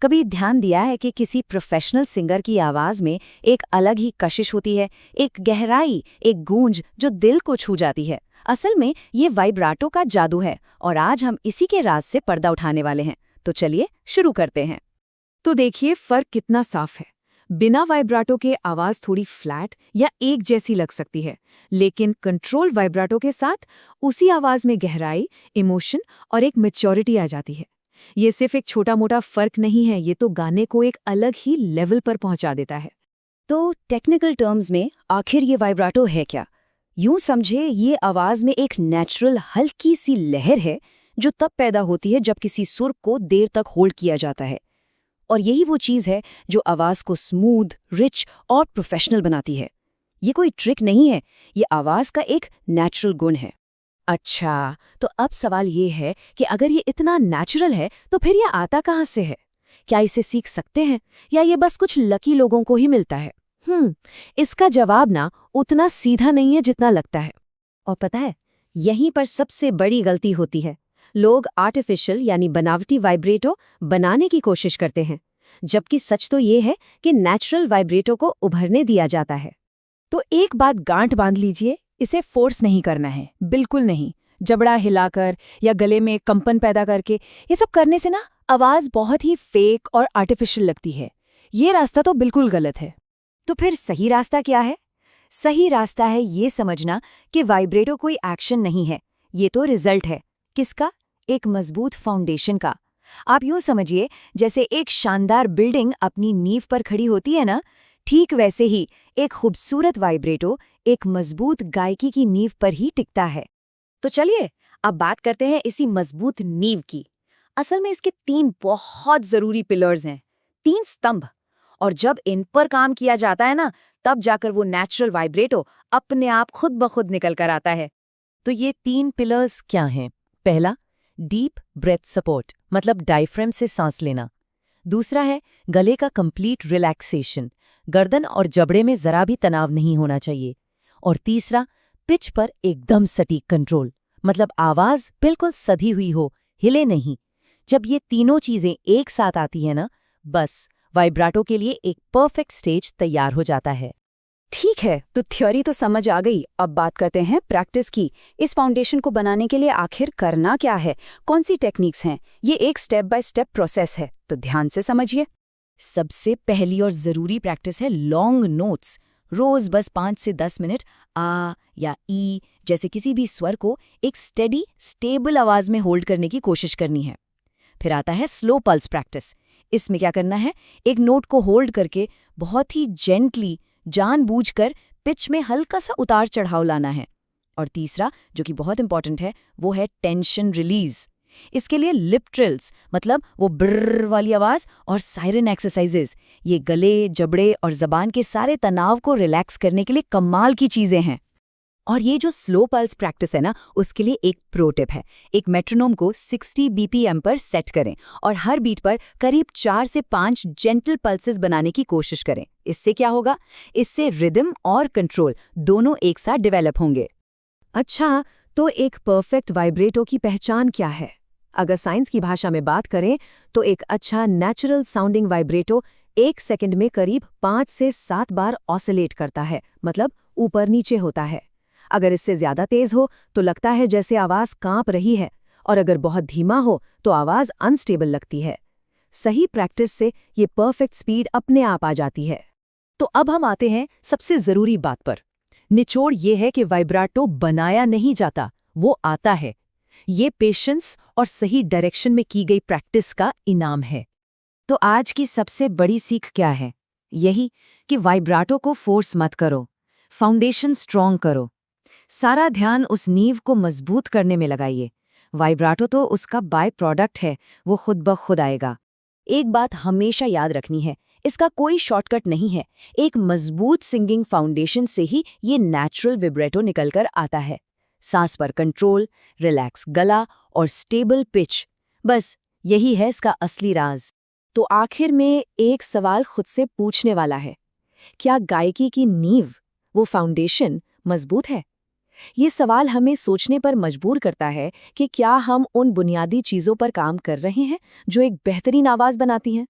कभी ध्यान दिया है कि किसी प्रोफेशनल सिंगर की आवाज में एक अलग ही कशिश होती है, एक गहराई, एक गूंज जो दिल को छू जाती है। असल में ये वाइब्राटो का जादू है और आज हम इसी के राज से पर्दा उठाने वाले हैं। तो चलिए शुरू करते हैं। तो देखिए फर्क कितना साफ है। बिना वाइब्राटो के आवाज थोड़ी फ्लैट या एक जैसी लग सकती है, लेकिन कंट्रोल वाइब्राटो के साथ उसी आवाज में गहराई, इमोशन और एक मैच्योरिटी आ जाती है। ये सिर्फ एक छोटा मोटा फर्क नहीं है, ये तो गाने को एक अलग ही लेवल पर पहुंचा देता है। तो टेक्निकल टर्म्स में आखिर ये वाइब्राटो है क्या? यूं समझे, ये आवाज में एक नेचुरल हल्की सी लहर है जो तब पैदा होती है जब किसी सुर को देर तक होल्ड किया जाता है। और यही वो चीज है जो आवाज को स्मूथ, रिच और प्रोफेशनल बनाती है। ये कोई ट्रिक नहीं है, ये आवाज का एक नेचुरल गुण है। अच्छा, तो अब सवाल ये है कि अगर ये इतना नेचुरल है तो फिर ये आता कहाँ से है? क्या इसे सीख सकते हैं या ये बस कुछ लकी लोगों को ही मिलता है? इसका जवाब ना उतना सीधा नहीं है जितना लगता है। और पता है, यहीं पर सबसे बड़ी गलती होती है। लोग आर्टिफिशियल यानी बनावटी वाइब्रेटो बनाने की कोशिश करते हैं, जबकि सच तो ये है कि नेचुरल वाइब्रेटो को उभरने दिया जाता है। तो एक बात गांठ बांध लीजिए, इसे फोर्स नहीं करना है, बिल्कुल नहीं। जबड़ा हिलाकर या गले में कंपन पैदा करके ये सब करने से ना आवाज बहुत ही फेक और आर्टिफिशियल लगती है। ये रास्ता तो बिल्कुल गलत है। तो फिर सही रास्ता क्या है? सही रास्ता है ये समझना कि वाइब्रेटो कोई एक्शन नहीं है, ये तो रिजल्ट है। किसका? एक मजबूत फाउंडेशन का। आप यूं समझिए, जैसे एक शानदार बिल्डिंग अपनी नींव पर खड़ी होती है ना, ठीक वैसे ही एक खूबसूरत वाइब्रेटो एक मजबूत गायकी की नींव पर ही टिकता है। तो चलिए अब बात करते हैं इसी मजबूत नींव की। असल में इसके 3 बहुत जरूरी पिलर्स हैं, 3 स्तंभ। और जब इन पर काम किया जाता है ना, तब जाकर वो नेचुरल वाइब्रेटो अपने आप खुद ब खुद निकल कर आता है। तो ये 3 पिलर्स क्या हैं? पहला, डीप ब्रेथ सपोर्ट, मतलब डायफ्राम से सांस लेना। दूसरा है गले का कंप्लीट रिलैक्सेशन, गर्दन और जबड़े में जरा भी तनाव नहीं होना चाहिए। और तीसरा, पिच पर एकदम सटीक कंट्रोल, मतलब आवाज बिल्कुल सधी हुई हो, हिले नहीं। जब ये तीनों चीजें एक साथ आती है ना, बस वाइब्राटो के लिए एक परफेक्ट स्टेज तैयार हो जाता है। ठीक है, तो थ्योरी तो समझ आ गई। अब बात करते हैं प्रैक्टिस की। इस फाउंडेशन को बनाने के लिए आखिर करना क्या है, कौन सी टेक्निक्स हैं? ये एक स्टेप बाय स्टेप प्रोसेस है, तो ध्यान से समझिए। सबसे पहली और जरूरी प्रैक्टिस है लॉन्ग नोट्स। रोज बस 5 से 10 मिनट आ या ई जैसे किसी भी स्वर को एक स्टेडी, स्टेबल आवाज में होल्ड करने की कोशिश करनी है। फिर आता है स्लो पल्स प्रैक्टिस। इसमें क्या करना है? एक नोट को होल्ड करके बहुत ही जेंटली, जानबूझकर पिच में हल्का सा उतार चढ़ाव लाना है। और तीसरा, जो कि बहुत इंपॉर्टेंट है, वो है टेंशन रिलीज। इसके लिए लिप ट्रिल्स, मतलब वो ब्रर वाली आवाज, और सायरन एक्सरसाइजेज, ये गले, जबड़े और जबान के सारे तनाव को रिलैक्स करने के लिए कमाल की चीजें हैं। और ये जो स्लो पल्स प्रैक्टिस है ना, उसके लिए एक प्रो टिप है। एक मेट्रोनोम को 60 बीपीएम पर सेट करें और हर बीट पर करीब 4 से 5 जेंटल पल्सेस बनाने की कोशिश करें। इससे क्या होगा? इससे रिदम और कंट्रोल दोनों एक साथ डेवलप होंगे। अच्छा, तो एक परफेक्ट वाइब्रेटो की पहचान क्या है? अगर साइंस की भाषा में बात करें तो एक अच्छा नेचुरल साउंडिंग वाइब्रेटो 1 सेकंड में करीब 5 से 7 बार ऑसिलेट करता है, मतलब ऊपर नीचे होता है। अगर इससे ज्यादा तेज हो तो लगता है जैसे आवाज कांप रही है, और अगर बहुत धीमा हो तो आवाज अनस्टेबल लगती है। सही प्रैक्टिस से ये परफेक्ट स्पीड अपने आप आ जाती है। तो अब हम आते हैं सबसे जरूरी बात पर। निचोड़ ये है कि वाइब्राटो बनाया नहीं जाता, वो आता है। ये पेशेंस और सही डायरेक्शन में की गई प्रैक्टिस का इनाम है। तो आज की सबसे बड़ी सीख क्या है? यही कि वाइब्राटो को फोर्स मत करो, फाउंडेशन स्ट्रॉन्ग करो। सारा ध्यान उस नींव को मजबूत करने में लगाइए। वाइब्राटो तो उसका बाय प्रोडक्ट है, वो खुद ब खुद आएगा। एक बात हमेशा याद रखनी है, इसका कोई शॉर्टकट नहीं है। एक मजबूत सिंगिंग फाउंडेशन से ही ये नेचुरल विब्रेटो निकलकर आता है। सांस पर कंट्रोल, रिलैक्स गला और स्टेबल पिच, बस यही है इसका असली राज। तो आखिर में एक सवाल खुद से पूछने वाला है, क्या गायकी की नींव, वो फाउंडेशन, मजबूत है? ये सवाल हमें सोचने पर मजबूर करता है कि क्या हम उन बुनियादी चीज़ों पर काम कर रहे हैं जो एक बेहतरीन आवाज़ बनाती हैं।